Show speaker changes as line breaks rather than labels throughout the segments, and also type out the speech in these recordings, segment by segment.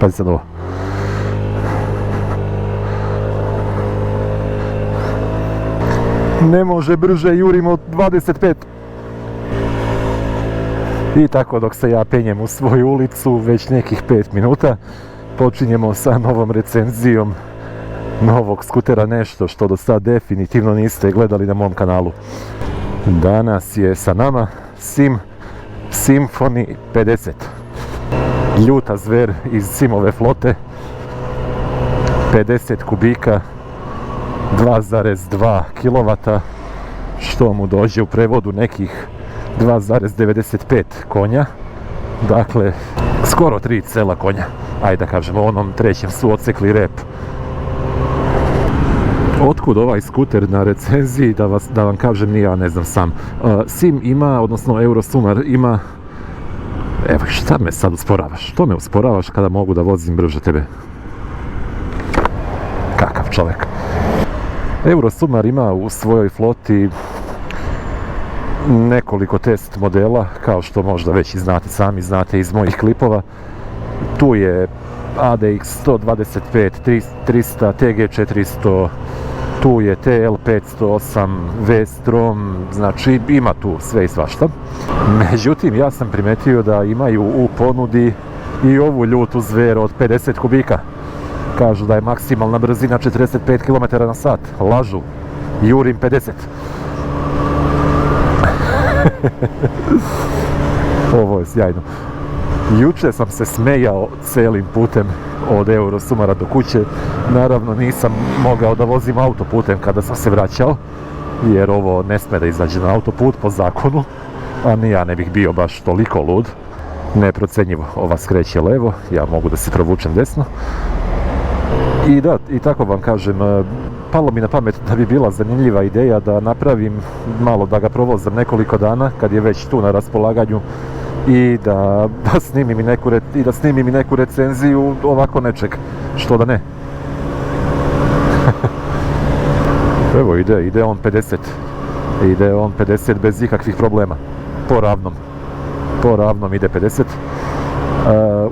Pazi sad ovo. Ne može brže, jurimo 25. I tako dok se ja penjem u svoju ulicu već nekih 5 minuta počinjemo sa novom recenzijom novog skutera, nešto što do sad definitivno niste gledali na mom kanalu. Danas je sa nama Symphony 50. Ljuta zver iz Simove flote, 50 kubika, 2,2 kW, što mu dođe u prevodu nekih 2,95 konja, dakle skoro 3 cela konja, ajde da kažemo, u onom trećem su odsekli rep. Otkud ovaj skuter na recenziji, da vam kažem, ni ja ne znam sam. Sim ima, odnosno Eurosumar ima... Evo, šta me sad usporavaš? Što me usporavaš kada mogu da vozim brže tebe? Kakav čovjek. Eurosumar ima u svojoj floti nekoliko test modela, kao što možda već i znate sami, znate iz mojih klipova. Tu je ADX 125, 300, TG400, tu je TL508, V-Strom, znači ima tu sve i svašta. Međutim, ja sam primetio da imaju u ponudi i ovu ljutu zver od 50 kubika. Kažu da je maksimalna brzina 45 km/h. Lažu. Jurim 50. Ovo je sjajno. Juče sam se smejao celim putem od Eurosumara do kuće. Naravno nisam mogao da vozim autoputem kada sam se vraćao, jer ovo ne sme da izađe na autoput po zakonu, a ni ja ne bih bio baš toliko lud. Neprocenjivo, ova skreće levo, ja mogu da se provučem desno. I da, i tako vam kažem, palo mi na pamet da bi bila zanimljiva ideja da napravim malo, da ga provozam nekoliko dana kad je već tu na raspolaganju i da snimim i neku recenziju ovako nečeg, što da ne. Evo ide on 50, ide on 50 bez ikakvih problema, po ravnom ide 50.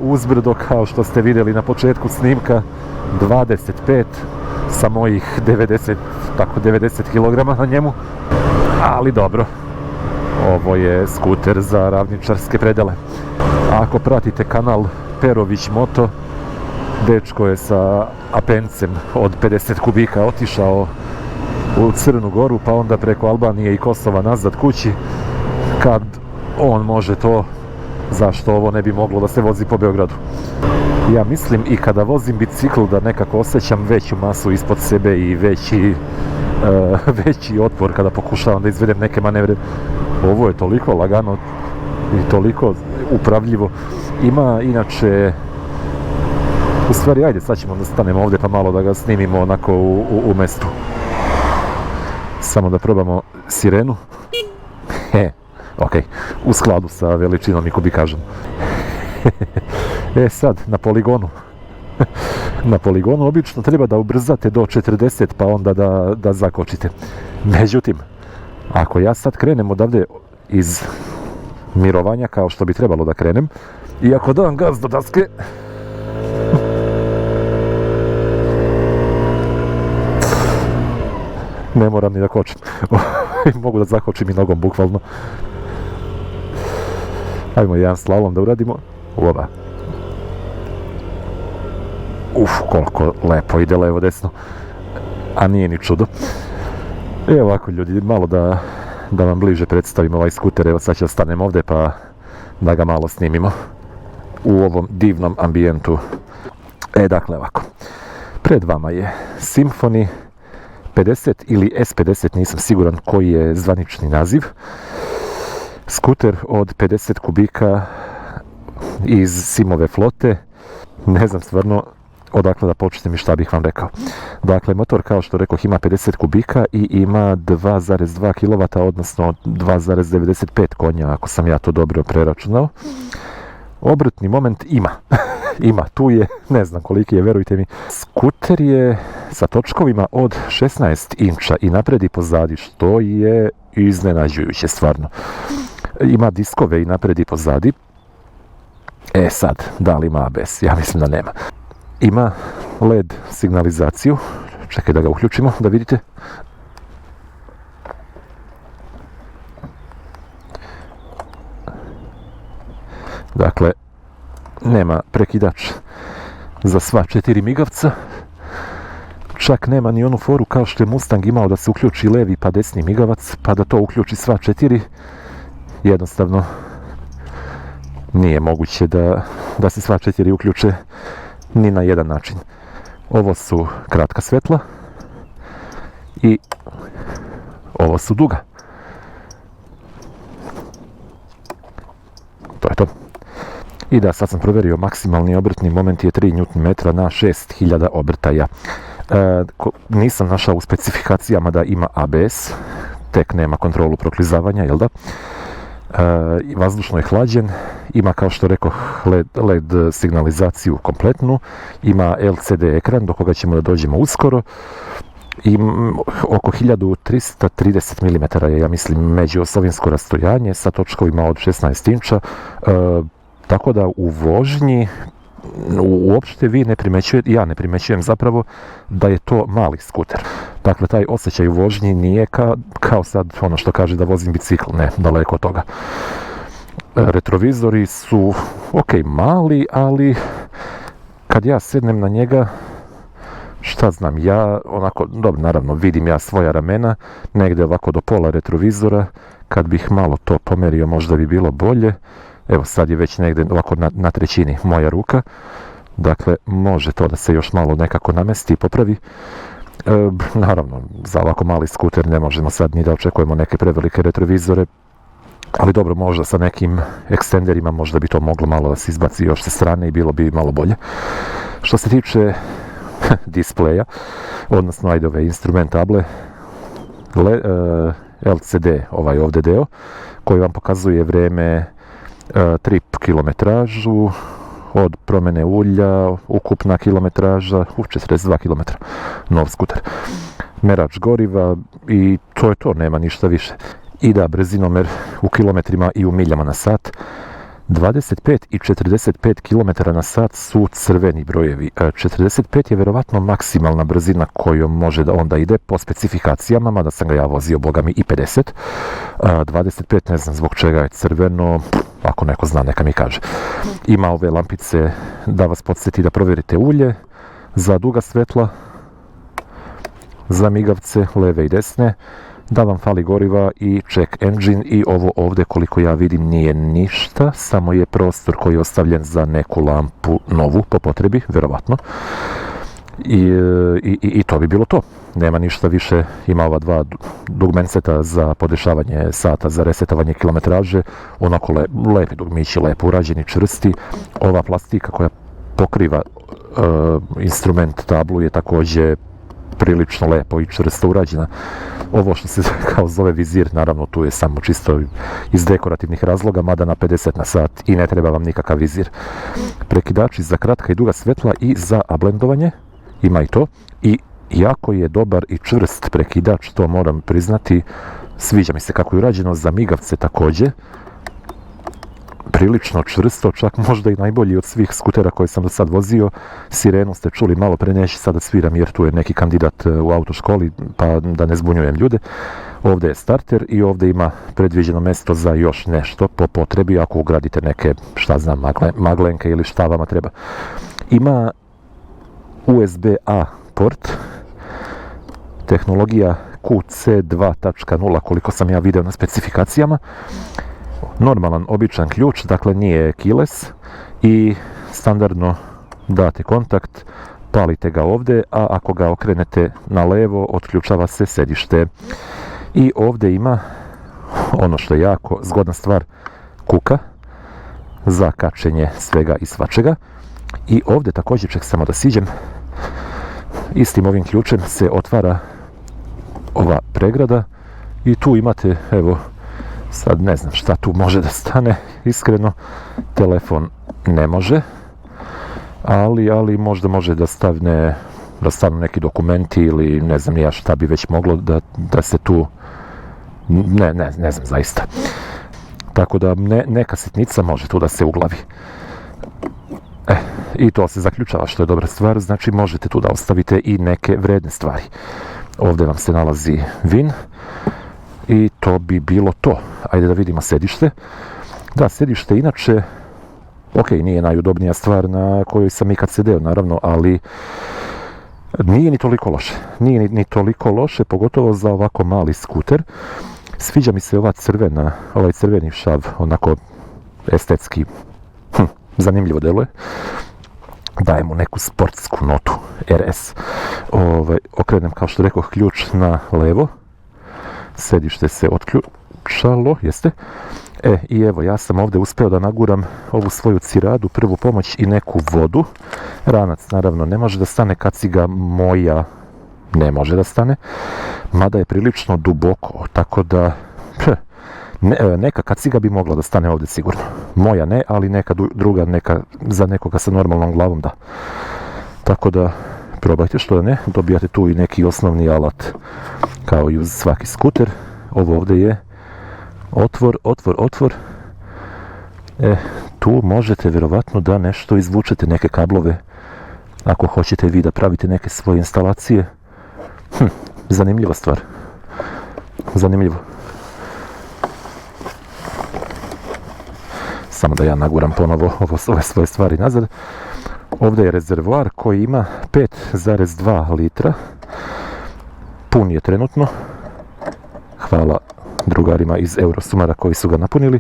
Uzbrdo, kao što ste vidjeli na početku snimka, 25 sa mojih 90 kg na njemu, ali dobro, ovo je skuter za ravničarske predele. Ako pratite kanal Perović Moto, dečko je sa Apencem od 50 kubika otišao u Crnu Goru, pa onda preko Albanije i Kosova nazad kući. Kad on može to, zašto ovo ne bi moglo da se vozi po Beogradu? Ja mislim i kada vozim bicikl da nekako osjećam veću masu ispod sebe i veći otpor kada pokušavam da izvedem neke manevre. Ovo je toliko lagano i toliko upravljivo. Ima inače... U stvari, ajde, sad ćemo da stanemo ovdje pa malo da ga snimimo onako u mestu. Samo da probamo sirenu. Ok, u skladu sa veličinom i kubikažom. Sad, na poligonu obično treba da ubrzate do 40 pa onda da zakočite. Međutim, ako ja sad krenem odavde iz mirovanja kao što bi trebalo da krenem, i ako dam gaz do daske, ne moram ni da kočim. Mogu da zakočim i nogom, bukvalno. Ajmo jedan slalom da uradimo. Ova. Koliko lepo ide levo desno. A nije ni čudo. Evo ovako, ljudi, malo da vam bliže predstavim ovaj skuter. Evo sad ću stanem ovdje pa da ga malo snimimo u ovom divnom ambijentu. Dakle ovako, pred vama je Symphony 50 ili S50, nisam siguran koji je zvanični naziv. Skuter od 50 kubika iz Simove flote. Ne znam stvarno odakle da počnem i šta bih vam rekao. Dakle, motor, kao što rekoh, ima 50 kubika i ima 2,2 kW, odnosno 2,95 konja, ako sam ja to dobro preračunao. Obrtni moment ima. Ima, tu je, ne znam koliki je, verujte mi. Skuter je sa točkovima od 16 inča i napred i pozadi, što je iznenađujuće stvarno. Ima diskove i napred i pozadi. Sad, da li ima ABS? Ja mislim da nema. Ima LED signalizaciju, čekaj da ga uključimo, da vidite. Dakle, nema prekidač za sva 4 migavca. Čak nema ni onu foru kao što je Mustang imao da se uključi levi pa desni migavac, pa da to uključi sva 4. Jednostavno nije moguće da se sva 4 uključe ni na jedan način. Ovo su kratka svetla i ovo su duga. To je to. I da, sad sam provjerio, maksimalni obrtni moment je 3 Nm na 6000 obrtaja. Nisam našao u specifikacijama da ima ABS, tek nema kontrolu proklizavanja, jel da? Vazdušno je hlađen, ima kao što rekao LED signalizaciju kompletnu, ima LCD ekran do koga ćemo da dođemo uskoro i oko 1330 mm je, ja mislim, međuosovinsko rastojanje sa točkovima od 16 inča, tako da u vožnji uopšte ja ne primećujem zapravo da je to mali skuter. Dakle, taj osjećaj u vožnji nije kao sad ono što kaže da vozim bicikl, ne, daleko od toga. Retrovizori su mali, ali kad ja sednem na njega, šta znam, ja onako, dobro, naravno, vidim ja svoja ramena, negde ovako do pola retrovizora, kad bih malo to pomerio možda bi bilo bolje. Evo, sad je već negdje ovako na trećini moja ruka, dakle može to da se još malo nekako namesti i popravi. Naravno, za ovako mali skuter ne možemo sad ni da očekujemo neke prevelike retrovizore, ali dobro, možda sa nekim ekstenderima možda bi to moglo malo da se izbaci još sa strane i bilo bi malo bolje. Što se tiče displeja, odnosno ajde ove instrumentable, LCD, ovaj ovdje deo, koji vam pokazuje vreme, trip kilometražu, od promjene ulja, ukupna kilometraža, 42 km, nov skuter. Merač goriva i to je to, nema ništa više. I da, brzinomer u kilometrima i u miljama na sat. 25 i 45 km na sat su crveni brojevi. 45 je verovatno maksimalna brzina kojom može da onda ide po specifikacijama, mada sam ga ja vozio, boga mi, i 50. 25 ne znam zbog čega je crveno, ako neko zna neka mi kaže. Ima ove lampice da vas podsjeti da provjerite ulje, za duga svetla, za migavce leve i desne, da vam fali goriva i check engine, i ovo ovdje koliko ja vidim nije ništa, samo je prostor koji je ostavljen za neku lampu novu po potrebi, verovatno. I to bi bilo to. Nema ništa više, ima ova dva dugmenceta za podešavanje sata, za resetovanje kilometraže, onako lepi dugmići, lepo urađeni, čvrsti. Ova plastika koja pokriva instrument tablu je također prilično lepo i čvrsto urađena. Ovo što se kao zove vizir, naravno tu je samo čisto iz dekorativnih razloga, mada na 50 na sat i ne treba vam nikakav vizir. Prekidači za kratka i duga svetla i za ablendovanje, ima i to. I jako je dobar i čvrst prekidač, to moram priznati, sviđa mi se kako je urađeno. Za migavce također, prilično čvrsto, čak možda i najbolji od svih skutera koje sam do sad vozio. Sirenu ste čuli malo pre, neću sada sviram jer tu je neki kandidat u autoškoli, pa da ne zbunjujem ljude. Ovdje je starter i ovdje ima predviđeno mjesto za još nešto po potrebi, ako ugradite neke, šta znam, maglenke ili šta vama treba. Ima USB-A port, tehnologija QC 2.0 koliko sam ja video na specifikacijama. Normalan, običan ključ, dakle nije keyless, i standardno date kontakt, palite ga ovdje, a ako ga okrenete na levo, otključava se sedište. I ovdje ima, ono što je jako zgodna stvar, kuka za kačenje svega i svačega. I ovdje također, ček samo da siđem, istim ovim ključem se otvara ova pregrada i tu imate, evo, sad ne znam šta tu može da stane, iskreno, telefon ne može, ali možda može da stanu neki dokumenti ili ne znam ja šta bi već moglo da se tu, ne znam zaista. Tako da neka sitnica može tu da se uglavi. I to se zaključava, što je dobra stvar, znači možete tu da ostavite i neke vredne stvari. Ovdje vam se nalazi vin i to bi bilo to. Ajde da vidimo sedište. Da, sedište inače, ok, nije najudobnija stvar na kojoj sam ikad sedeo, naravno, ali nije ni toliko loše. Nije ni toliko loše, pogotovo za ovako mali skuter. Sviđa mi se ovaj crveni šav, onako estetski, zanimljivo deluje. Daje mu neku sportsku notu, RS. Okrenem, kao što rekoh, ključ na levo. Sedište se otključalo, jeste? I evo, ja sam ovdje uspeo da naguram ovu svoju ciradu, prvu pomoć i neku vodu. Ranac, naravno, ne može da stane, kaciga moja ne može da stane, mada je prilično duboko, tako da neka kaciga bi mogla da stane ovdje sigurno. Moja ne, ali neka druga, za nekoga sa normalnom glavom da. Tako da, probajte, što da ne, dobijate tu i neki osnovni alat, kao i uz svaki skuter. Ovo ovdje je otvor. Tu možete vjerovatno da nešto izvučete, neke kablove, ako hoćete vi da pravite neke svoje instalacije. Zanimljiva stvar. Zanimljivo. Samo da ja naguram ponovo ove svoje stvari nazad. Ovdje je rezervoar koji ima 5,2 litra. Pun je trenutno. Hvala drugarima iz Eurosumara koji su ga napunili.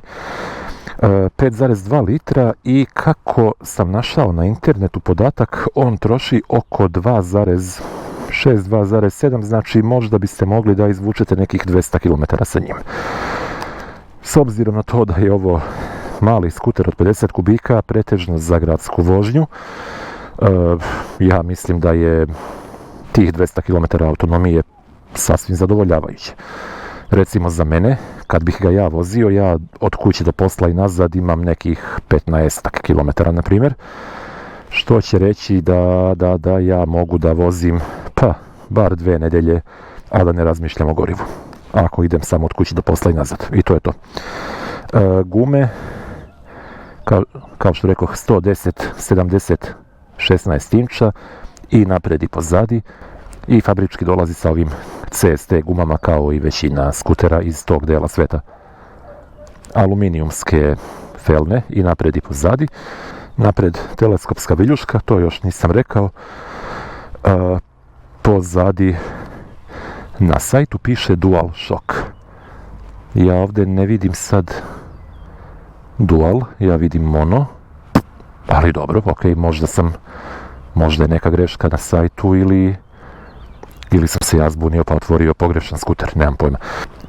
5,2 litra i kako sam našao na internetu podatak, on troši oko 2,6, 2,7, znači možda biste mogli da izvučete nekih 200 km sa njim. S obzirom na to da je ovo mali skuter od 50 kubika, pretežno za gradsku vožnju, ja mislim da je tih 200 km autonomije sasvim zadovoljavajuće. Recimo za mene, kad bih ga ja vozio, ja od kuće do posla i nazad imam nekih 15 km, na primjer, što će reći da ja mogu da vozim, bar 2 nedelje, a da ne razmišljam o gorivu. Ako idem samo od kuće do posla i nazad. I to je to. Gume, kao što rekoh, 110, 70, 16 inča i napred i pozadi. I fabrički dolazi sa ovim CST gumama kao i većina skutera iz tog dela sveta. Aluminijumske felne i napred i pozadi. Napred teleskopska viljuška, to još nisam rekao. Pozadi na sajtu piše Dual Shock. Ja ovdje ne vidim sad Dual, ja vidim Mono. Ali dobro, ok, možda je neka greška na sajtu ili sam se ja zbunio pa otvorio pogrešan skuter, nemam pojma.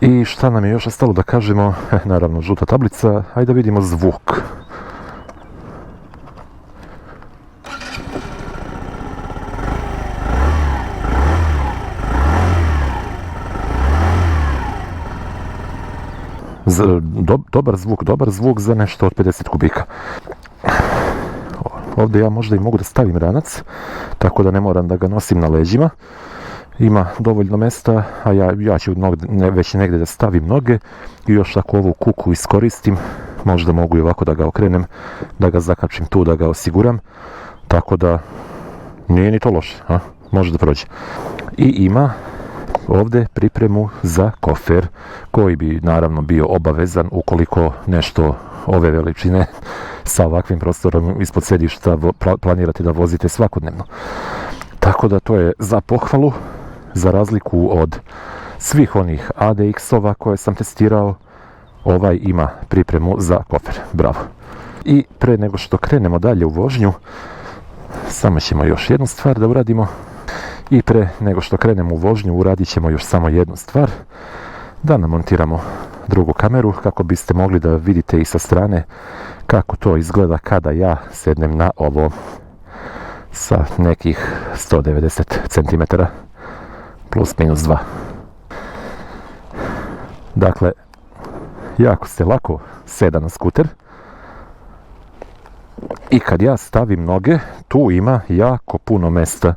I šta nam je još ostalo da kažemo? Naravno, žuta tablica, ajde da vidimo zvuk. Dobar zvuk za nešto od 50 kubika. Ovdje ja možda i mogu da stavim ranac, tako da ne moram da ga nosim na leđima. Ima dovoljno mesta, a ja ću već negdje da stavim noge i još ako ovu kuku iskoristim, možda mogu i ovako da ga okrenem, da ga zakačim tu, da ga osiguram, tako da nije ni to loše, može da prođe. I ima ovdje pripremu za kofer, koji bi naravno bio obavezan ukoliko nešto ove veličine sa ovakvim prostorom ispod sedišta planirate da vozite svakodnevno. Tako da to je za pohvalu, za razliku od svih onih ADX-ova koje sam testirao, ovaj ima pripremu za kofer. Bravo. I pre nego što krenemo dalje u vožnju, samo ćemo još jednu stvar da uradimo. I pre nego što krenemo u vožnju, uradit ćemo još samo jednu stvar. Da namontiramo drugu kameru kako biste mogli da vidite i sa strane kako to izgleda kada ja sednem na ovo sa nekih 190 cm plus minus 2. Dakle, jako se lako seda na skuter i kad ja stavim noge, tu ima jako puno mesta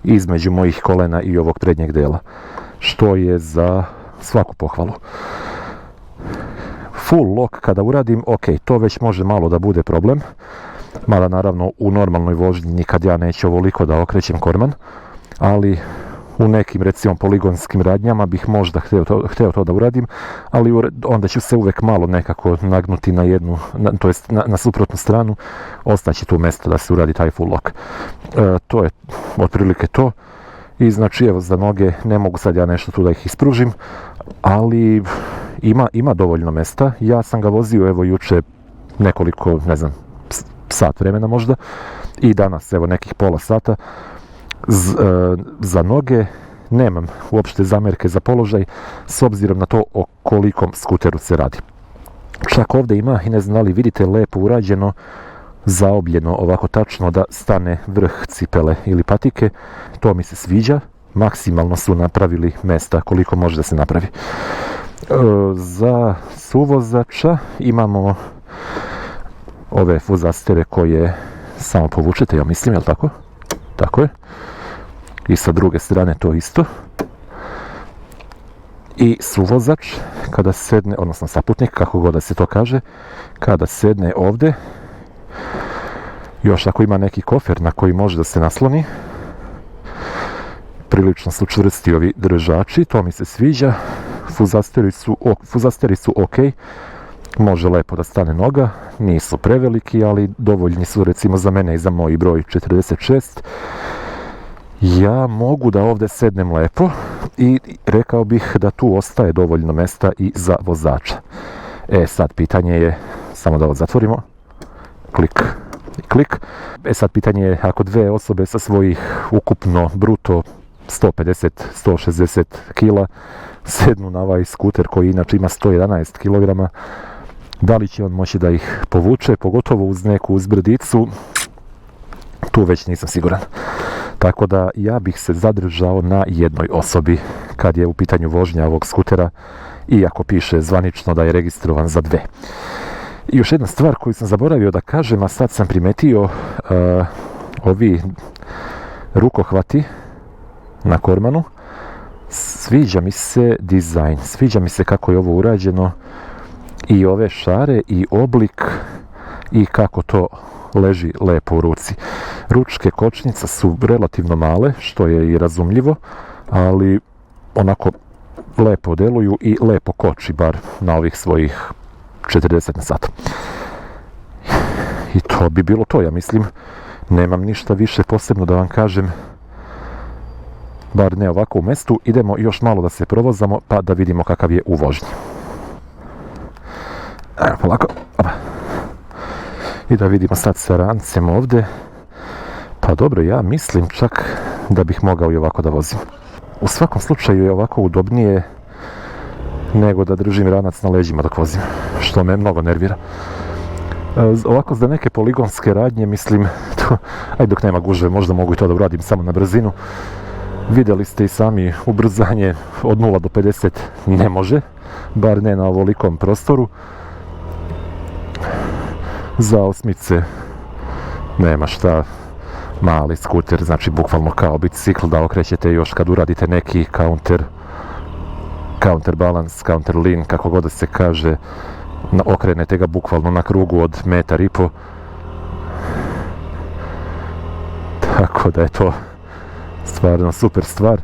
između mojih kolena i ovog prednjeg dela, što je za svaku pohvalu. Full lock kada uradim, ok, to već može malo da bude problem, Mada naravno u normalnoj vožnji nikad ja neću ovoliko da okrećem korman, ali u nekim recimo poligonskim radnjama bih možda htio to da uradim, ali onda ću se uvek malo nekako nagnuti na jednu, to jest na suprotnu stranu, ostaće tu mjesto da se uradi taj full lock. To je otprilike to. I znači evo za noge ne mogu sad ja nešto tu da ih ispružim, ali ima dovoljno mjesta. Ja sam ga vozio evo juče nekoliko, ne znam, sat vremena možda i danas evo nekih pola sata. Za noge nemam uopšte zamjerke za položaj s obzirom na to o kolikom skuteru se radi. Čak ovdje ima, i ne znam da li vidite, lepo urađeno, zaobljeno ovako tačno da stane vrh cipele ili patike. To mi se sviđa, maksimalno su napravili mjesta koliko može da se napravi. Za suvozača imamo ove fuzastere koje samo povučete, ja mislim, jel tako? Tako je. I sa druge strane to isto. I suvozač, kada sedne, odnosno saputnik, kako god da se to kaže, kada sedne ovdje, još ako ima neki kofer na koji može da se nasloni, prilično su čvrsti ovi držači, to mi se sviđa. Fuzasteri su ok, može lepo da stane noga, nisu preveliki, ali dovoljni su recimo za mene i za moj broj 46. Ja mogu da ovdje sednem lepo i rekao bih da tu ostaje dovoljno mjesta i za vozača. Sad pitanje je, samo da ovo zatvorimo, klik, klik. Sad pitanje je, ako dve osobe sa svojih ukupno bruto 150-160 kila sednu na ovaj skuter koji inače ima 111 kg, da li će on moći da ih povuče, pogotovo uz neku uzbrdicu, tu već nisam siguran. Tako da ja bih se zadržao na jednoj osobi kad je u pitanju vožnja ovog skutera, iako piše zvanično da je registrovan za dve. I još jedna stvar koju sam zaboravio da kažem, a sad sam primetio, ovi rukohvati na kormanu, sviđa mi se dizajn, sviđa mi se kako je ovo urađeno, i ove šare i oblik i kako to leži lepo u ruci. Ručke kočnica su relativno male, što je i razumljivo, ali onako lepo deluju i lepo koči, bar na ovih svojih 40 na sat. I to bi bilo to, ja mislim. Nemam ništa više posebno da vam kažem, bar ne ovako u mestu. Idemo još malo da se provozamo pa da vidimo kakav je u vožnji. Evo, polako. I da vidimo sad sa rancem ovdje. Pa dobro, ja mislim čak da bih mogao i ovako da vozim. U svakom slučaju je ovako udobnije nego da držim ranac na leđima dok vozim, što me mnogo nervira. Ovako za neke poligonske radnje, mislim, ajde dok nema gužve, možda mogu i to da uradim samo na brzinu. Vidjeli ste i sami, ubrzanje od 0 do 50 ne može, bar ne na ovolikom prostoru. Za osmice nema šta, mali skuter, znači bukvalno kao bicikl da okrećete još kad uradite neki counter balance, counter lean, kako god da se kaže, okrenete ga bukvalno na krugu od 1,5 metra. Tako da je to stvarno super stvar.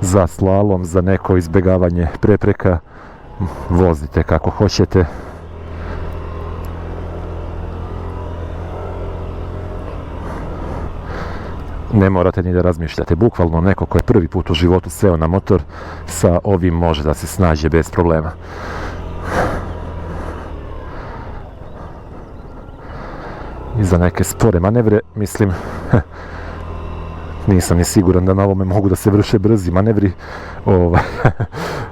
Za slalom, za neko izbjegavanje prepreka, vozite kako hoćete. Ne morate ni da razmišljate, bukvalno neko ko je prvi put u životu seo na motor, sa ovim može da se snađe bez problema. I za neke spore manevre, mislim, nisam ni siguran da na ovome mogu da se vrše brzi manevri,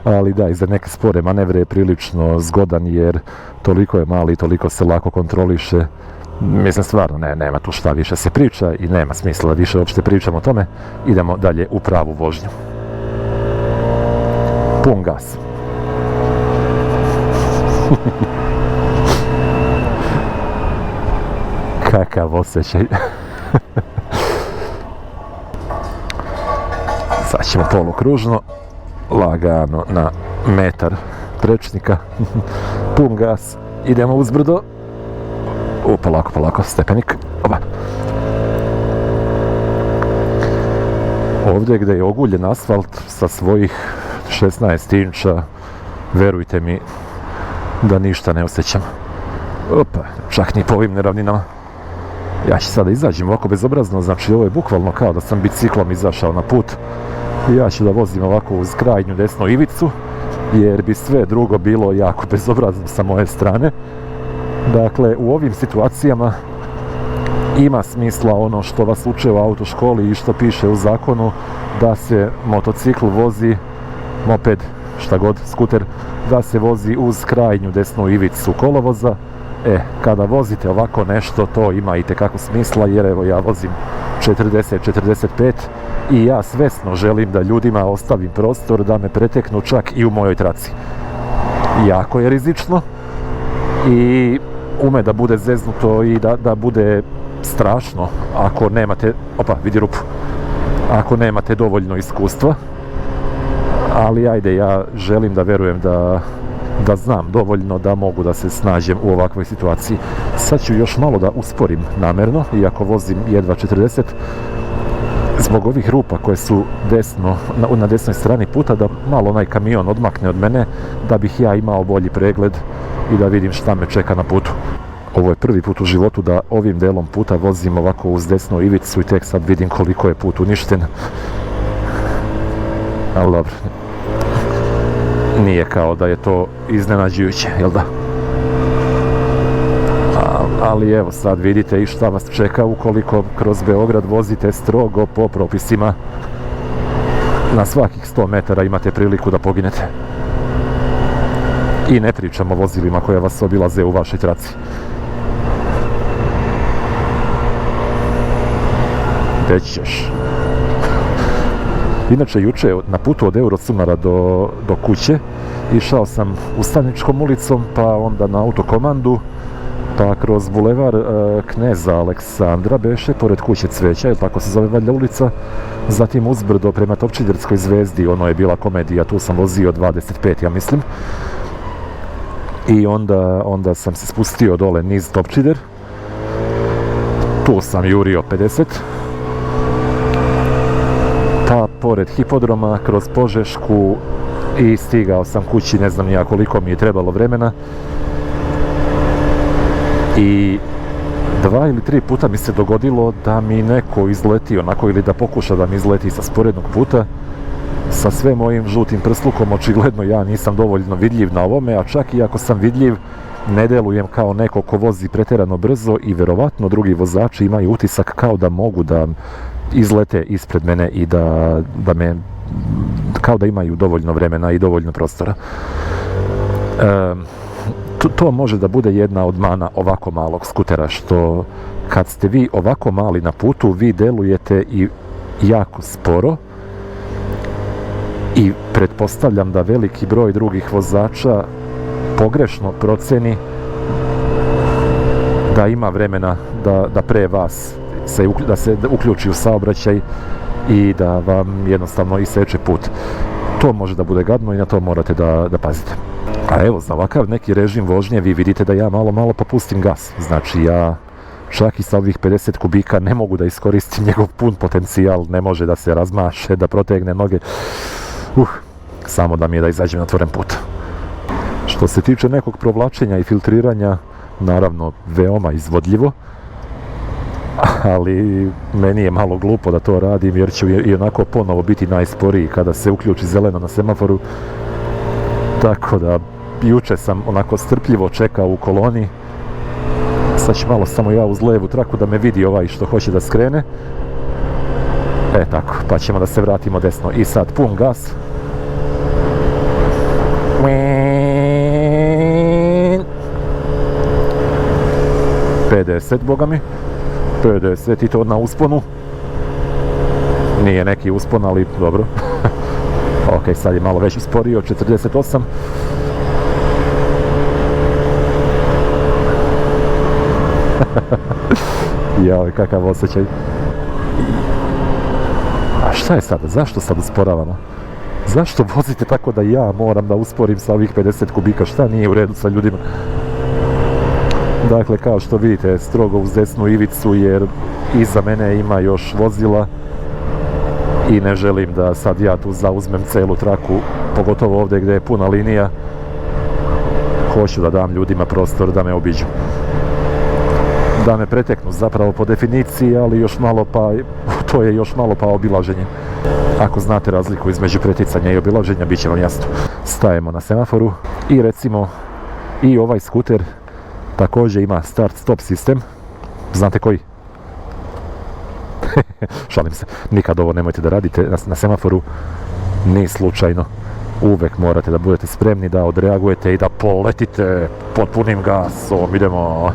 ali da, i za neke spore manevre je prilično zgodan jer toliko je mali, toliko se lako kontroliše. Mislim, stvarno, nema tu šta više se priča i nema smisla da više uopšte pričamo o tome. Idemo dalje u pravu vožnju. Pun gas. Kakav osjećaj. Sad ćemo polukružno, lagano na metar prečnika. Pun gas, idemo uzbrdo. Polako, stepenik. Ovdje gdje je oguljen asfalt sa svojih 16 inča, verujte mi da ništa ne osjećam. Opa, čak ni po ovim neravninama. Ja ću sada izađem ovako bezobrazno, znači ovo je bukvalno kao da sam biciklom izašao na put. I ja ću da vozim ovako uz krajnju desnu ivicu, jer bi sve drugo bilo jako bezobrazno sa moje strane. Dakle, u ovim situacijama ima smisla ono što vas uče u autoškoli i što piše u zakonu, da se motocikl vozi, moped, šta god, skuter, da se vozi uz krajnju desnu ivicu kolovoza. Kada vozite ovako nešto, to ima itekako smisla, jer evo ja vozim 40-45 i ja svesno želim da ljudima ostavim prostor da me preteknu čak i u mojoj traci. Jako je rizično i ume da bude zeznuto i da bude strašno ako nemate, vidi rupu, ako nemate dovoljno iskustva, ali ajde, ja želim da verujem da znam dovoljno da mogu da se snađem u ovakvoj situaciji. Sad ću još malo da usporim namjerno, iako vozim jedva 40, zbog ovih rupa koje su na desnoj strani puta, da malo onaj kamion odmakne od mene, da bih ja imao bolji pregled i da vidim šta me čeka na putu. Ovo je prvi put u životu da ovim delom puta vozim ovako uz desnu ivicu i tek sad vidim koliko je put uništen. Ali dobro, nije kao da je to iznenađujuće, jel da? Ali evo sad vidite i šta vas čeka ukoliko kroz Beograd vozite strogo po propisima. Na svakih 100 metara imate priliku da poginete. I ne pričam o vozilima koja vas obilaze u vašoj traci. Gdje ćeš? Inače, juče na putu od Eurocumara do kuće išao sam Ustaničkom ulicom, pa onda na autokomandu, pa kroz bulevar Kneza Aleksandra beše, pored kuće Cveća, jer tako se zove valjda ulica, zatim uzbrdo prema Topčiderskoj zvezdi, ono je bila komedija, tu sam vozio 25, ja mislim, i onda sam se spustio dole niz Topčider, tu sam jurio 50, pa pored hipodroma, kroz Požešku i stigao sam kući, ne znam ja koliko mi je trebalo vremena. I 2 ili 3 puta mi se dogodilo da mi neko izleti onako, ili da pokuša da mi izleti sa sporednog puta. Sa sve mojim žutim prslukom, očigledno ja nisam dovoljno vidljiv na ovome, a čak i ako sam vidljiv, ne delujem kao neko ko vozi pretjerano brzo i verovatno drugi vozači imaju utisak kao da mogu da izlete ispred mene i da me, kao da imaju dovoljno vremena i dovoljno prostora. To može da bude jedna od mana ovako malog skutera, što kad ste vi ovako mali na putu, vi delujete i jako sporo i pretpostavljam da veliki broj drugih vozača pogrešno proceni da ima vremena da pre vas da se uključi u saobraćaj i da vam jednostavno iseče put. To može da bude gadno i na to morate da pazite. A evo, za ovakav neki režim vožnje vi vidite da ja malo popustim gas. Znači ja čak i sa ovih 50 kubika ne mogu da iskoristim njegov pun potencijal, ne može da se razmaše, da protegne noge. Samo da mi je da izađem na otvoren put. Što se tiče nekog provlačenja i filtriranja, naravno veoma izvodljivo, ali meni je malo glupo da to radim jer ću i onako ponovo biti najsporiji kada se uključi zeleno na semaforu. Tako da juče sam onako strpljivo čekao u koloni. Sad ću malo samo ja uz levu traku da me vidi ovaj što hoće da skrene. Tako, pa ćemo da se vratimo desno. I sad pun gas. 50, boga mi. 50 i to na usponu. Nije neki uspon, ali dobro. Ok, sad je malo već usporio, 48. Jao, kakav osjećaj. A šta je sada? Zašto sad usporavamo? Zašto vozite tako da ja moram da usporim sa ovih 50 kubika? Šta nije u redu sa ljudima? Dakle, kao što vidite, strogo uz desnu ivicu jer iza mene ima još vozila i ne želim da sad ja tu zauzmem celu traku, pogotovo ovdje gdje je puna linija. Hoću da dam ljudima prostor da me obiđu, da me preteknu zapravo po definiciji, ali još malo pa, to je još malo pa obilaženje. Ako znate razliku između preticanja i obilaženja, bit će vam jasno. Stajemo na semaforu i recimo i ovaj skuter također ima start-stop sistem. Znate koji? Šalim se, nikad ovo nemojte da radite na semaforu, ni slučajno. Uvek morate da budete spremni da odreagujete i da poletite pod punim gasom. Idemo.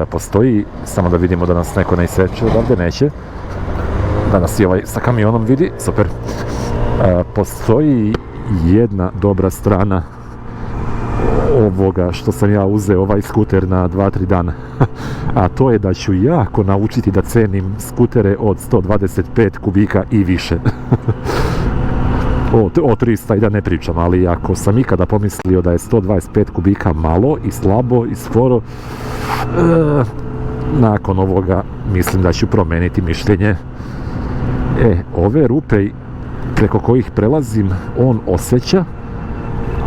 Postoji, samo da vidimo da nas neko ne iseče, odavde neće. Da nas i ovaj sa kamionom vidi, super. Postoji jedna dobra strana ovoga što sam ja uzeo ovaj skuter na 2-3 dana. A to je da ću jako naučiti da cenim skutere od 125 kubika i više. O 300 i da ne pričam, ali ako sam ikada pomislio da je 125 kubika malo i slabo i sporo, nakon ovoga mislim da ću promeniti mišljenje. Ove rupe preko kojih prelazim on osjeća,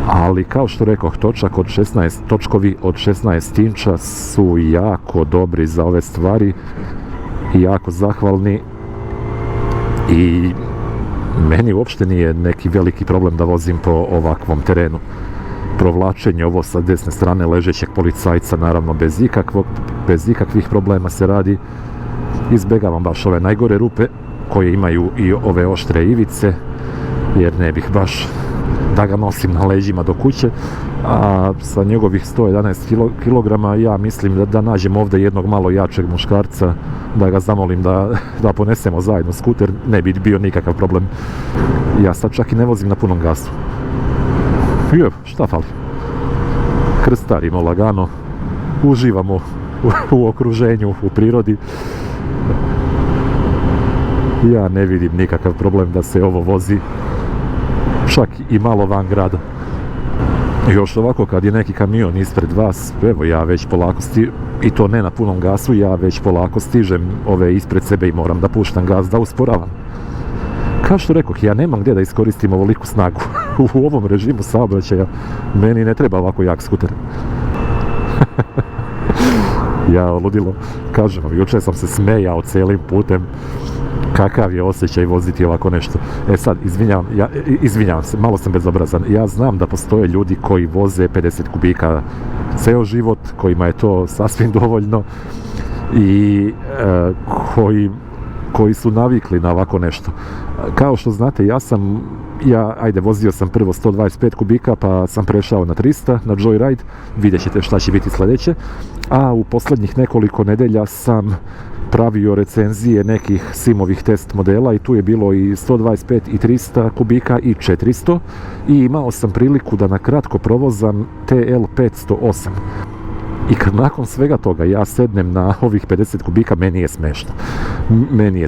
ali kao što rekoh, točkovi od 16 inča su jako dobri za ove stvari i jako zahvalni i meni uopšte nije neki veliki problem da vozim po ovakvom terenu. Provlačenje ovo sa desne strane ležećeg policajca, naravno bez ikakvih problema se radi. Izbjegavam baš ove najgore rupe koje imaju i ove oštre ivice, jer ne bih baš da ga nosim na leđima do kuće, a sa njegovih 111 kg ja mislim da nađem ovdje jednog malo jačeg muškarca, da ga zamolim da ponesemo zajedno skuter, ne bi bio nikakav problem. Ja sad čak i ne vozim na punom gasu. Šta fali? Krstarimo lagano, uživamo u okruženju, u prirodi. Ja ne vidim nikakav problem da se ovo vozi čak i malo van grada. Još ovako kad je neki kamion ispred vas, evo ja već polako i to ne na punom gasu, ja već polako stižem ove ispred sebe i moram da puštam gas, da usporavam. Kao što rekoh, ja nemam gdje da iskoristim ovoliku snagu. U ovom režimu saobraćaja meni ne treba ovako jak skuter. Ja ludilo, kažem vam, jučer sam se smejao cijelim putem. Kakav je osjećaj voziti ovako nešto. Sad, izvinjavam se, malo sam bezobrazan. Ja znam da postoje ljudi koji voze 50 kubika ceo život, kojima je to sasvim dovoljno i koji su navikli na ovako nešto. Kao što znate, vozio sam prvo 125 kubika, pa sam prešao na 300, na Joyride, vidjet ćete šta će biti sljedeće, a u posljednjih nekoliko nedelja sam pravio recenzije nekih simovih test modela i tu je bilo i 125 i 300 kubika i 400 i imao sam priliku da na kratko provozam TL 508. I kad nakon svega toga ja sednem na ovih 50 kubika, meni je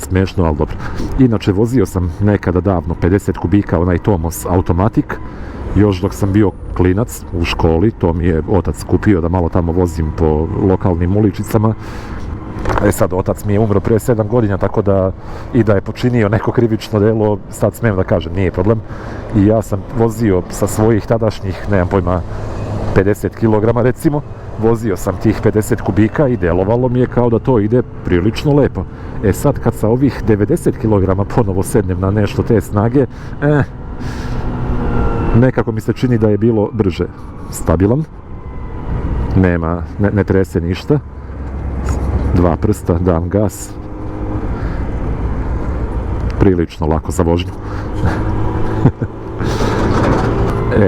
smešno, ali dobro. Inače, vozio sam nekada davno 50 kubika, onaj Tomos Automatic, još dok sam bio klinac u školi, to mi je otac kupio da malo tamo vozim po lokalnim uličicama. Sad, otac mi je umro prije 7 godina, tako da i da je počinio neko krivično delo, sad smijem da kažem, nije problem. I ja sam vozio sa svojih tadašnjih, nemam pojma, 50 kg recimo, vozio sam tih 50 kubika i delovalo mi je kao da to ide prilično lepo. Sad kad sa ovih 90 kg ponovo sednem na nešto te snage, nekako mi se čini da je bilo brže. Stabilan, ne trese ništa, 2 prsta, dam gas, prilično lako za vožnju.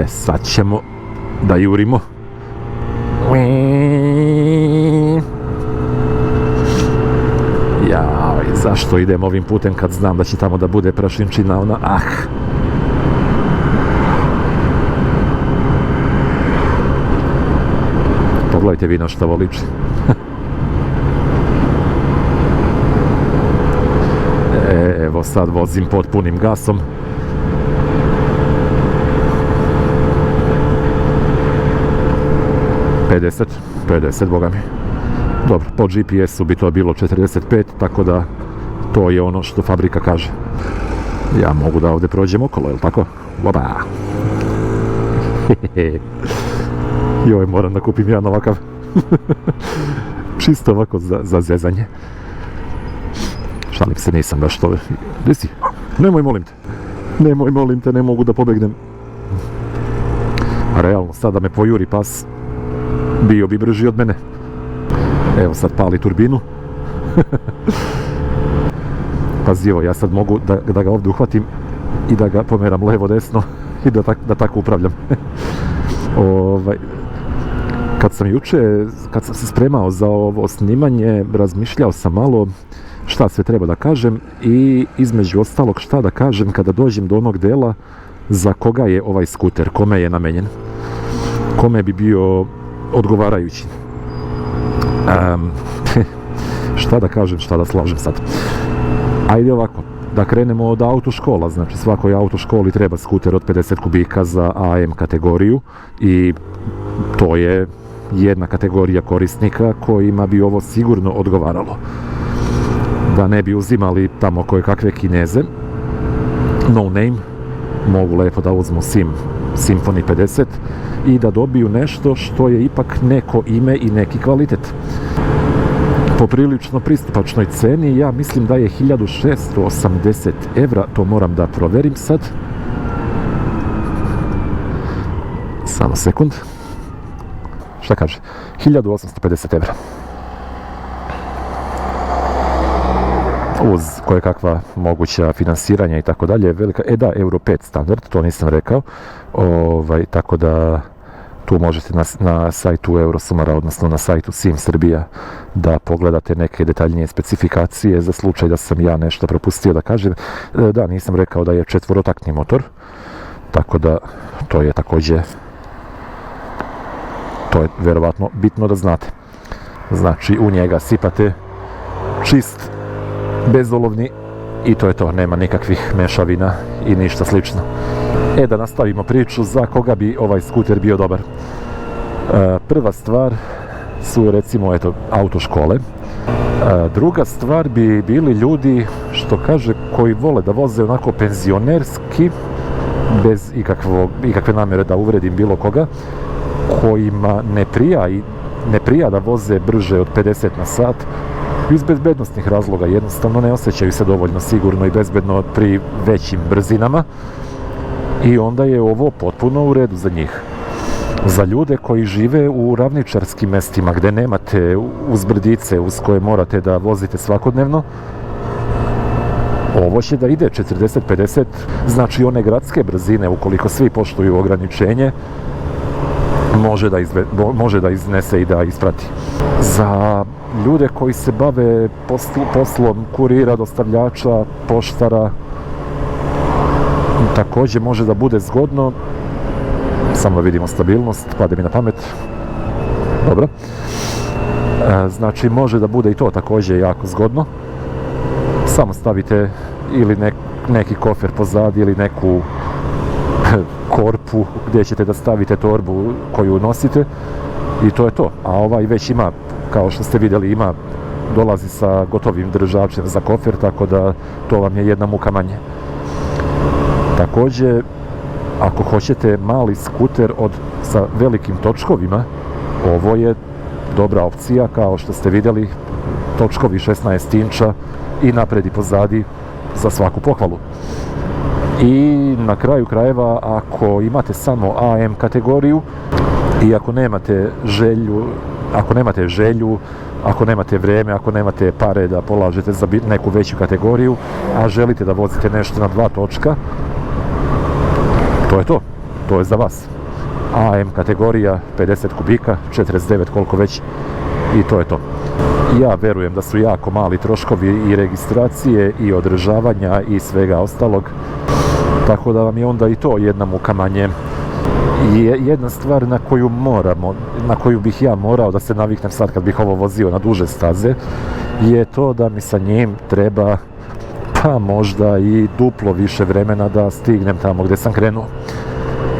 Sad ćemo da jurimo. Jaj, zašto idem ovim putem kad znam da će tamo da bude prašinčina, Pogledajte vi na što ovo liči. Evo sad vozim pod punim gasom. ...50, boga mi. Dobro, po GPS-u bi to bilo 45, tako da To je ono što fabrika kaže. Ja mogu da ovdje prođem okolo, jel tako? Oba! Joj, moram da kupim jedan ovakav. Čisto ovako za zezanje. Šalim se, nisam baš to... Gdje si? Nemoj, molim te. Nemoj, molim te, ne mogu da pobegnem. A realno, sada me pojuri pas. Bio bi brži od mene. Evo sad pali turbinu. Pazi, evo, ja sad mogu da ga ovdje uhvatim i da ga pomeram levo desno i da tako upravljam. Kad sam se spremao za ovo snimanje, razmišljao sam malo šta sve treba da kažem i između ostalog šta da kažem kada dođem do onog dela za koga je ovaj skuter, kome je namenjen, kome bi bio odgovarajući. Šta da kažem, šta da slažem sad. Ajde ovako, da krenemo od autoškola, znači svakoj autoškoli treba skuter od 50 kubika za AM kategoriju i to je jedna kategorija korisnika kojima bi ovo sigurno odgovaralo. Da ne bi uzimali tamo koje kakve Kineze, no name, mogu lepo da uzmu Symphony 50 i da dobiju nešto što je ipak neko ime i neki kvalitet. Po prilično pristupačnoj ceni, ja mislim da je 1680 evra, to moram da proverim sad. Samo sekund. Šta kaže? 1850 evra. Uz koje kakva moguća finansiranja i tako dalje, velika, da, Euro 5 standard, to nisam rekao, tako da tu možete na sajtu Eurosumara, odnosno na sajtu Sim Srbija, da pogledate neke detaljnije specifikacije za slučaj da sam ja nešto propustio da kažem. Da, nisam rekao da je četvorotaktni motor, tako da to je također, to je verovatno bitno da znate. Znači, u njega sipate čist, bezolovni i to je to, nema nikakvih mešavina i ništa slično. Da nastavimo priču za koga bi ovaj skuter bio dobar. Prva stvar su recimo autoškole. Druga stvar bi bili ljudi, što kaže, koji vole da voze onako penzionerski, bez ikakve namjere da uvredim bilo koga, kojima ne prija da voze brže od 50 na sat, iz bezbednostnih razloga, jednostavno ne osjećaju se dovoljno sigurno i bezbedno pri većim brzinama i onda je ovo potpuno u redu za njih. Za ljude koji žive u ravničarskim mestima gdje nemate uzbrdice uz koje morate da vozite svakodnevno, ovo će da ide 40-50, znači one gradske brzine, ukoliko svi poštuju ograničenje, može da iznese i da isprati. Za ljude koji se bave poslom kurira, dostavljača, poštara, također može da bude zgodno, samo da vidimo stabilnost, pade mi na pamet, dobro. Znači može da bude i to također jako zgodno, samo stavite ili neki kofer pozadi ili neku korpu gdje ćete da stavite torbu koju nosite i to je to. A ovaj već ima, kao što ste vidjeli, dolazi sa gotovim držačem za kofer, tako da to vam je jedna muka manje. Također, ako hoćete mali skuter sa velikim točkovima, ovo je dobra opcija, kao što ste vidjeli, točkovi 16 inča i napred i pozadi za svaku pohvalu. I na kraju krajeva, ako imate samo AM kategoriju i ako nemate želju, ako nemate vreme, ako nemate pare da polažete za neku veću kategoriju, a želite da vozite nešto na dva točka, to je to. To je za vas. AM kategorija 50 kubika, 49 koliko već i to je to. Ja verujem da su jako mali troškovi i registracije i održavanja i svega ostalog, tako da vam je onda i to jedna muka manje. I jedna stvar na koju bih ja morao da se naviknem sad kad bih ovo vozio na duže staze, je to da mi sa njim treba pa možda i duplo više vremena da stignem tamo gdje sam krenuo.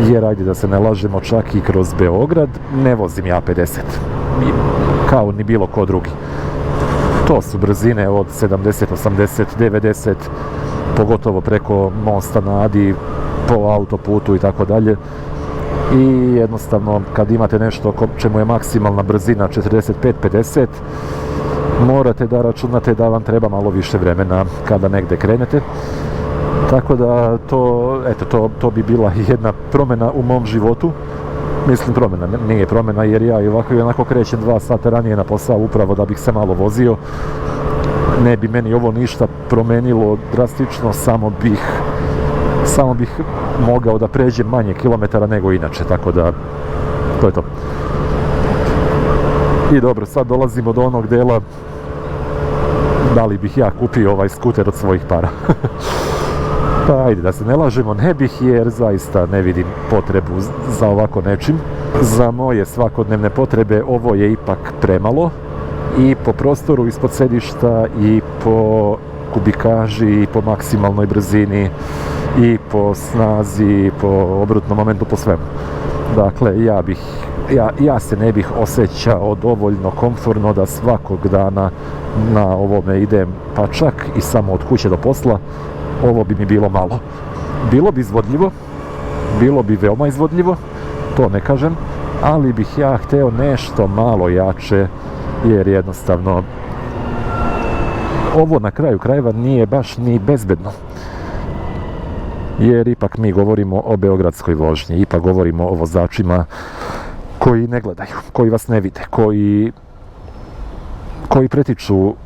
Jer ajde da se ne lažemo, čak i kroz Beograd ne vozim ja 50, kao ni bilo ko drugi. To su brzine od 70, 80, 90, pogotovo preko mosta na Adi, po autoputu i tako dalje. I jednostavno kad imate nešto čemu je maksimalna brzina 45-50, morate da računate da vam treba malo više vremena kada negdje krenete. Tako da to bi bila jedna promjena u mom životu. Mislim promjena, nije promjena jer ja i ovako i onako krećem 2 sata ranije na posao upravo da bih se malo vozio. Ne bi meni ovo ništa promenilo drastično, samo bih mogao da pređem manje kilometara nego inače, tako da to je to. I dobro, sad dolazimo do onog dela da li bih ja kupio ovaj skuter od svojih para. Pa ajde, da se ne lažemo, ne bih jer zaista ne vidim potrebu za ovako nečim. Za moje svakodnevne potrebe ovo je ipak premalo i po prostoru ispod sedišta i po kubikaži i po maksimalnoj brzini i po snazi i po obrutnom momentu, po svemu. Dakle, ja se ne bih osjećao dovoljno komforno da svakog dana na ovome idem, pa čak i samo od kuće do posla. Ovo bi mi bilo malo. Bilo bi izvodljivo, bilo bi veoma izvodljivo, to ne kažem, ali bih ja hteo nešto malo jače, jer jednostavno ovo na kraju krajeva nije baš ni bezbedno. Jer ipak mi govorimo o beogradskoj vožnji, ipak govorimo o vozačima koji ne gledaju, koji vas ne vide,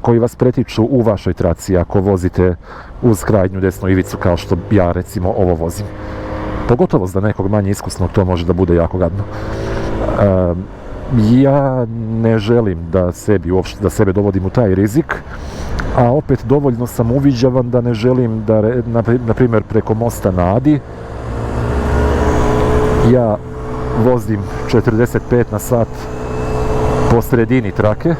koji vas pretiču u vašoj traci ako vozite uz krajnju desnu ivicu kao što ja recimo ovo vozim. Pogotovo za nekog manje iskusnog to može da bude jako gadno. Ja ne želim da sebe dovodim u taj rizik, a opet dovoljno sam uviđavan da ne želim da, na primjer preko mosta na Adi, ja vozim 45 na sat po sredini trake.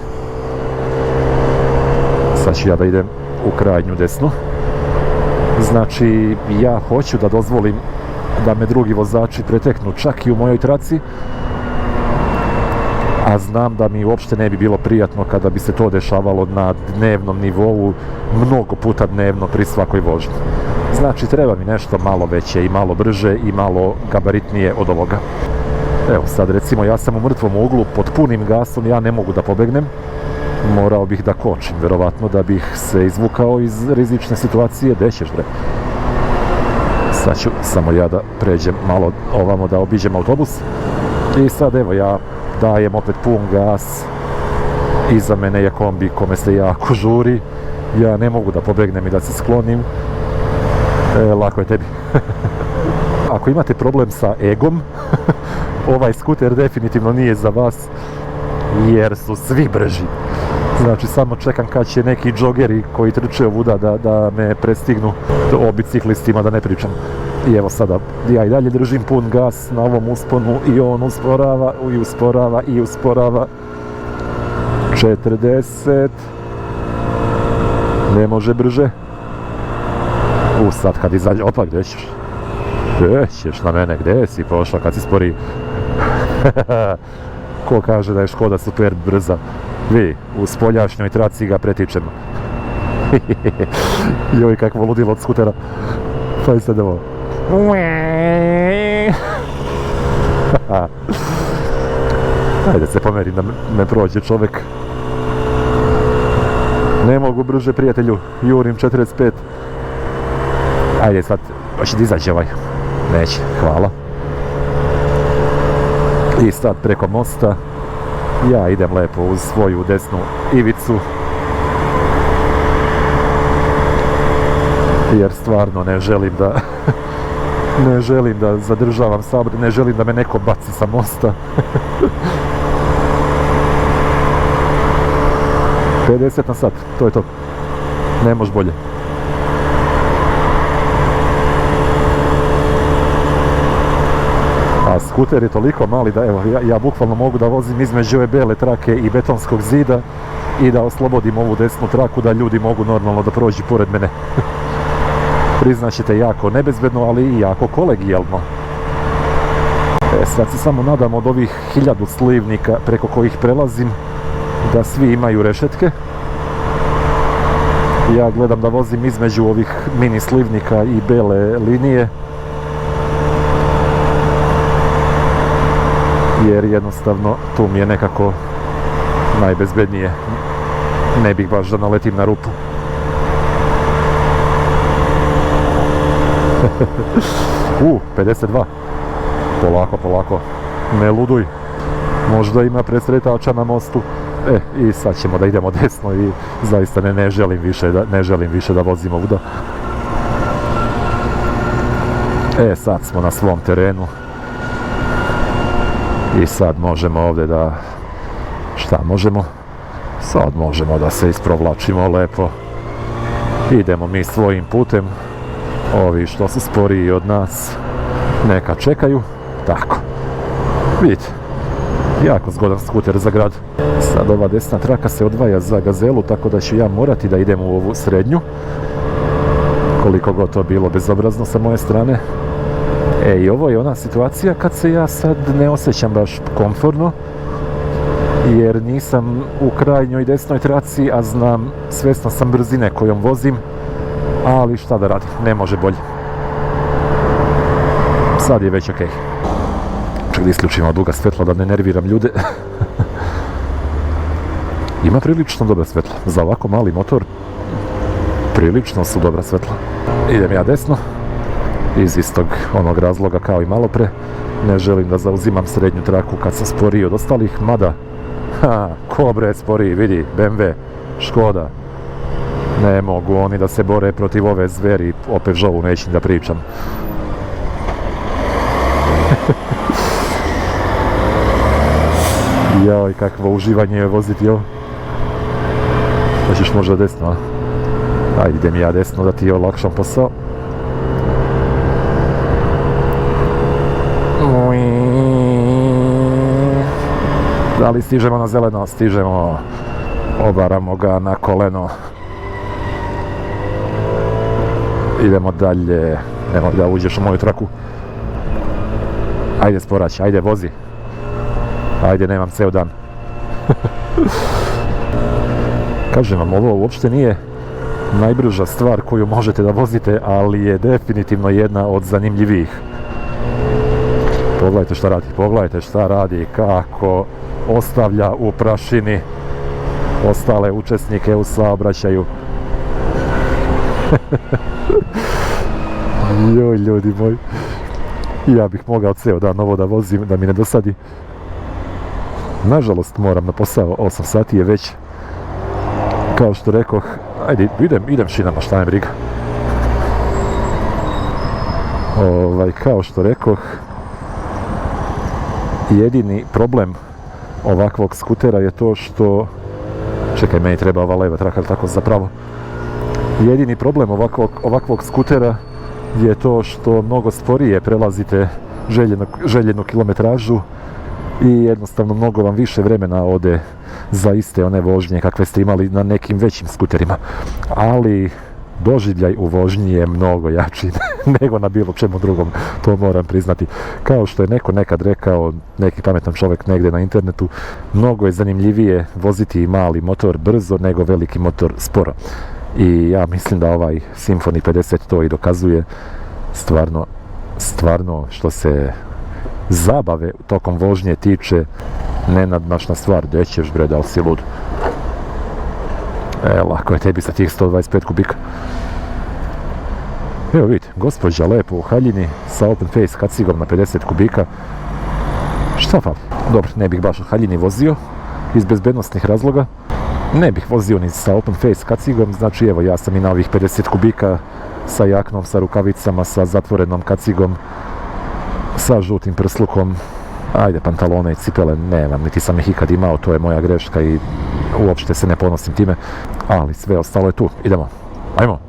Sad ću ja da idem u krajnju desnu. Znači, ja hoću da dozvolim da me drugi vozači preteknu čak i u mojoj traci, a znam da mi uopšte ne bi bilo prijatno kada bi se to dešavalo na dnevnom nivou, mnogo puta dnevno pri svakoj vožnji. Znači, treba mi nešto malo veće i malo brže i malo gabaritnije od ovoga. Evo sad recimo, ja sam u mrtvom uglu, pod punim gasom, ja ne mogu da pobegnem. Morao bih da kočim, verovatno, da bih se izvukao iz rizične situacije. Gde ćeš, bre? Sad ću samo ja da pređem malo ovamo, da obiđem autobus. I sad evo, ja dajem opet pun gas. Iza mene je kombi kome se jako žuri. Ja ne mogu da pobegnem i da se sklonim. Lako je tebi. Ako imate problem sa egom, ovaj skuter definitivno nije za vas, jer su svi brži. Znači, samo čekam kad će neki džogeri koji trče ovuda da me prestignu, o biciklistima da ne pričam. I evo sada, ja i dalje držim pun gas na ovom usponu i on usporava i usporava i usporava. 40. Ne može brže. Sad kad izađe, opa, gdje ćeš? Gdje ćeš na mene, gdje si pošla kad si spori? Ko kaže da je Škoda super brza? Vi, u spoljašnjoj traci ga pretičemo. Joj, kakvo ludilo od skutera. Pa i sad ovo. Ajde se pomerim da me prođe čovek. Ne mogu brže, prijatelju, jurim 45. Ajde sad, hoće da izađe ovaj. Neće, hvala. I sad preko mosta ja idem lepo uz svoju desnu ivicu, jer stvarno ne želim da zadržavam saobraćaj, ne želim da me neko baci sa mosta. 50 na sat, to je to. Ne može bolje. A skuter je toliko mali da evo, ja bukvalno mogu da vozim između ove bele trake i betonskog zida i da oslobodim ovu desnu traku da ljudi mogu normalno da prođu pored mene. Priznaćete, jako nebezbedno, ali i jako kolegijalno. Sad se samo nadam od ovih 1000 slivnika preko kojih prelazim da svi imaju rešetke Ja gledam da vozim između ovih mini slivnika i bele linije, jer jednostavno tu mi je nekako najbezbednije. Ne bih baš da naletim na rupu. 52. Polako, polako. Ne luduj. Možda ima presretača na mostu. I sad ćemo da idemo desno i zaista ne želim više da vozim ovuda. Sad smo na svom terenu. I sad možemo ovdje da... Šta možemo? Sad možemo da se isprovlačimo lepo. Idemo mi svojim putem. Ovi što su sporiji od nas neka čekaju. Tako. Vidite. Jako zgodan skuter za grad. Sad ova desna traka se odvaja za Gazelu, tako da ću ja morati da idem u ovu srednju. Koliko god to bilo bezobrazno sa moje strane. I ovo je ona situacija kad se ja sad ne osjećam baš komfortno, jer nisam u krajnjoj desnoj traci, a znam, svjestan sam brzine kojom vozim, ali šta da radim, ne može bolje. Sad je već okej. Ček da isključimo duga svetla da ne nerviram ljude. Ima prilično dobra svetla. Za ovako mali motor prilično su dobra svetla. Idem ja desno. Iz istog onog razloga kao i malo pre. Ne želim da zauzimam srednju traku kad sam sporiji od ostalih, mada ko bre sporiji, vidi, BMW, Škoda. Ne mogu oni da se bore protiv ove zveri, o Peugeotu neću da pričam. Joj, kakvo uživanje je voziti ovo. Hoćeš možda desno, a? Ajde, idem ja desno da ti olakšam posao. Da li stižemo na zeleno? Stižemo. Obaramo ga na koleno. Idemo dalje. Nemoj da uđeš u moju traku. Ajde sporać, ajde vozi. Ajde, nemam ceo dan. Kažem vam, ovo uopšte nije najbrža stvar koju možete da vozite, ali je definitivno jedna od zanimljivijih. Pogledajte šta radi, kako ostavlja u prašini ostale učesnike u saobraćaju. Joj, ljudi moji, ja bih mogao ceo dan ovo da vozim, da mi ne dosadi. Nažalost, moram na posao, 8 sati je već. Kao što rekoh, ajde, idem šinama, šta me briga. Kao što rekoh, jedini problem ovakvog skutera je to što... Čekaj, meni treba ova leva traka, tako zapravo. Jedini problem ovakvog skutera je to što mnogo sporije prelazite željenu kilometražu i jednostavno mnogo vam više vremena ode za iste one vožnje kakve ste imali na nekim većim skuterima. Ali doživljaj u vožnji je mnogo jači nego na bilo čemu drugom, to moram priznati. Kao što je neko nekad rekao, neki pametan čovjek negdje na internetu, mnogo je zanimljivije voziti mali motor brzo nego veliki motor sporo. I ja mislim da ovaj Symphony 50 to i dokazuje. Stvarno što se zabave tokom vožnje tiče, nenadmašna stvar. Gdje ćeš bre, da li si lud? Lako je tebi sa tih 125 kubika. Evo vidite, gospođa lepo u haljini sa open face kacigom na 50 kubika. Šta fali? Dobro, ne bih baš u haljini vozio iz bezbednostnih razloga. Ne bih vozio ni sa open face kacigom, znači evo ja sam i na ovih 50 kubika sa jaknom, sa rukavicama, sa zatvorenom kacigom, sa žutim prslukom. Ajde, pantalone i cipele nemam, niti sam ih ikad imao, to je moja greška i uopšte se ne ponosim time, ali sve ostalo je tu. Idemo, ajmo.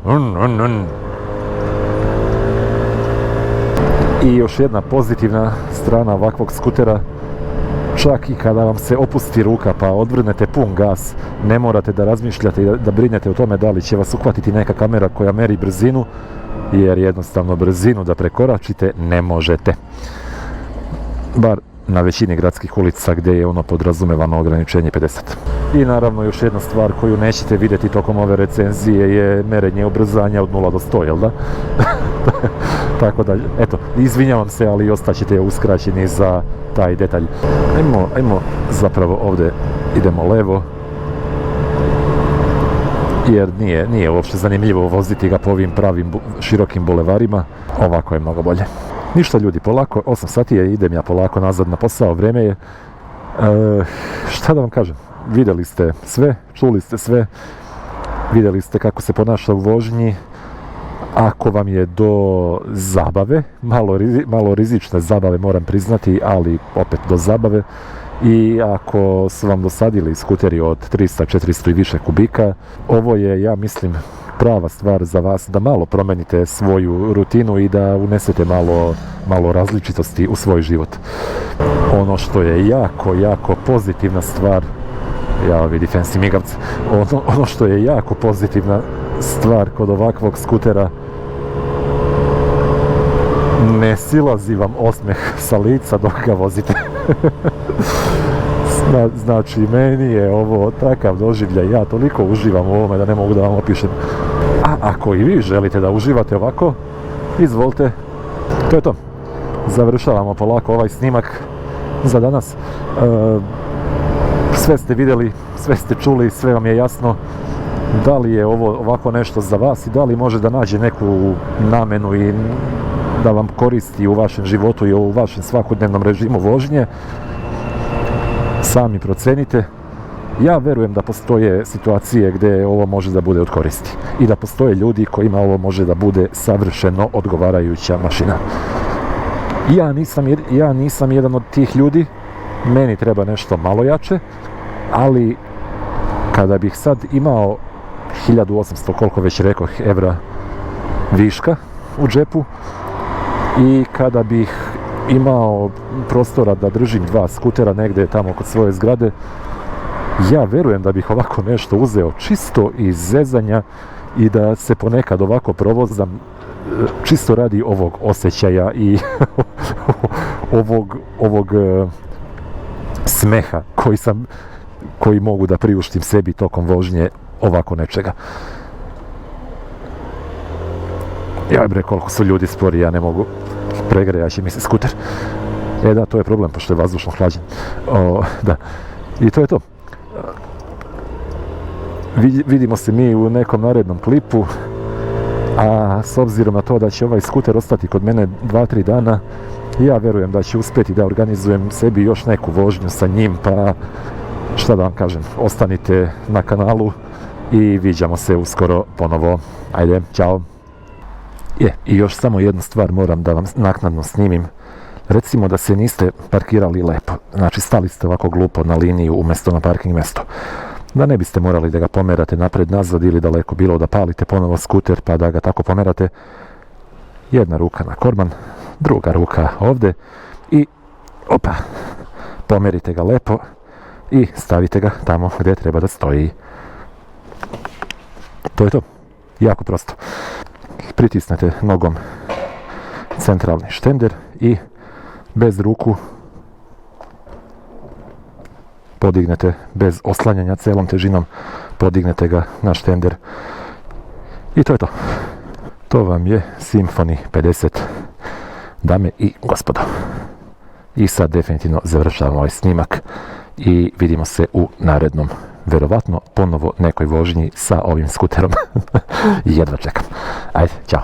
I još jedna pozitivna strana ovakvog skutera, čak i kada vam se opusti ruka pa odvrnete pun gas, ne morate da razmišljate i da brinete o tome da li će vas uhvatiti neka kamera koja meri brzinu, jer jednostavno brzinu da prekoračite ne možete. Bar na većini gradskih ulica gdje je ono podrazumevano ograničenje 50. I naravno još jedna stvar koju nećete vidjeti tokom ove recenzije je merenje ubrzanja od 0 do 100, jel da? Tako da, eto, izvinjavam se, ali ostaćete uskraćeni za taj detalj. Ajmo zapravo ovdje, idemo levo, jer nije uopće zanimljivo voziti ga po ovim pravim širokim bulevarima. Ovako je mnogo bolje. Ništa ljudi, polako, 8 sati je, idem ja polako nazad na posao, vrijeme je. Šta da vam kažem, vidjeli ste sve, čuli ste sve, vidjeli ste kako se ponaša u vožnji. Ako vam je do zabave, malo rizične zabave moram priznati, ali opet do zabave, i ako su vam dosadili skuteri od 300, 400 i više kubika, ovo je, ja mislim, prava stvar za vas da malo promenite svoju rutinu i da unesete malo različitosti u svoj život. Ono što je jako pozitivna stvar, ja vidi fancy migavce, ono što je jako pozitivna stvar kod ovakvog skutera, ne silazi vam osmeh sa lica dok ga vozite. Znači, meni je ovo takav doživljaj, ja toliko uživam u ovome da ne mogu da vam opišem. A ako i vi želite da uživate ovako, izvolite. To je to. Završavamo polako ovaj snimak za danas. Sve ste vidjeli, sve ste čuli, sve vam je jasno. Da li je ovo ovako nešto za vas i da li može da nađe neku namenu i da vam koristi u vašem životu i u vašem svakodnevnom režimu vožnje, sami procenite. Ja verujem da postoje situacije gdje ovo može da bude od koristi i da postoje ljudi kojima ovo može da bude savršeno odgovarajuća mašina. Ja nisam jedan od tih ljudi, meni treba nešto malo jače, ali kada bih sad imao 1800, koliko već rekoh, evra viška u džepu i kada bih imao prostora da držim 2 skutera negdje tamo kod svoje zgrade, ja verujem da bih ovako nešto uzeo čisto iz zezanja i da se ponekad ovako provozam čisto radi ovog osjećaja i ovog smeha koji mogu da priuštim sebi tokom vožnje ovako nečega. Ja bre, koliko su ljudi spori, ja ne mogu, pregrejaće mi se skuter. Da, to je problem, pošto je vazdušno hlađen. Da, i to je to. Vidimo se mi u nekom narednom klipu, a s obzirom na to da će ovaj skuter ostati kod mene 2-3 dana, ja verujem da ću uspjeti da organizujem sebi još neku vožnju sa njim, pa šta da vam kažem, ostanite na kanalu i viđamo se uskoro ponovo. Ajde, ćao! I još samo jednu stvar moram da vam naknadno snimim. Recimo da se niste parkirali lepo, znači stali ste ovako glupo na liniju umjesto na parking mjesto. Da ne biste morali da ga pomerate napred, nazad ili daleko bilo, da palite ponovo skuter pa da ga tako pomerate. Jedna ruka na korman, druga ruka ovdje i opa, pomerite ga lepo i stavite ga tamo gdje treba da stoji. To je to, jako prosto. Pritisnete nogom centralni štender i bez ruku podignete, bez oslanjanja celom težinom, podignete ga na štender i to je to. To vam je Symphony 50, dame i gospodo. I sad definitivno završavamo ovaj snimak i vidimo se u narednom, verovatno ponovo nekoj vožnji sa ovim skuterom. Jedva čekam. Ajde, ćao.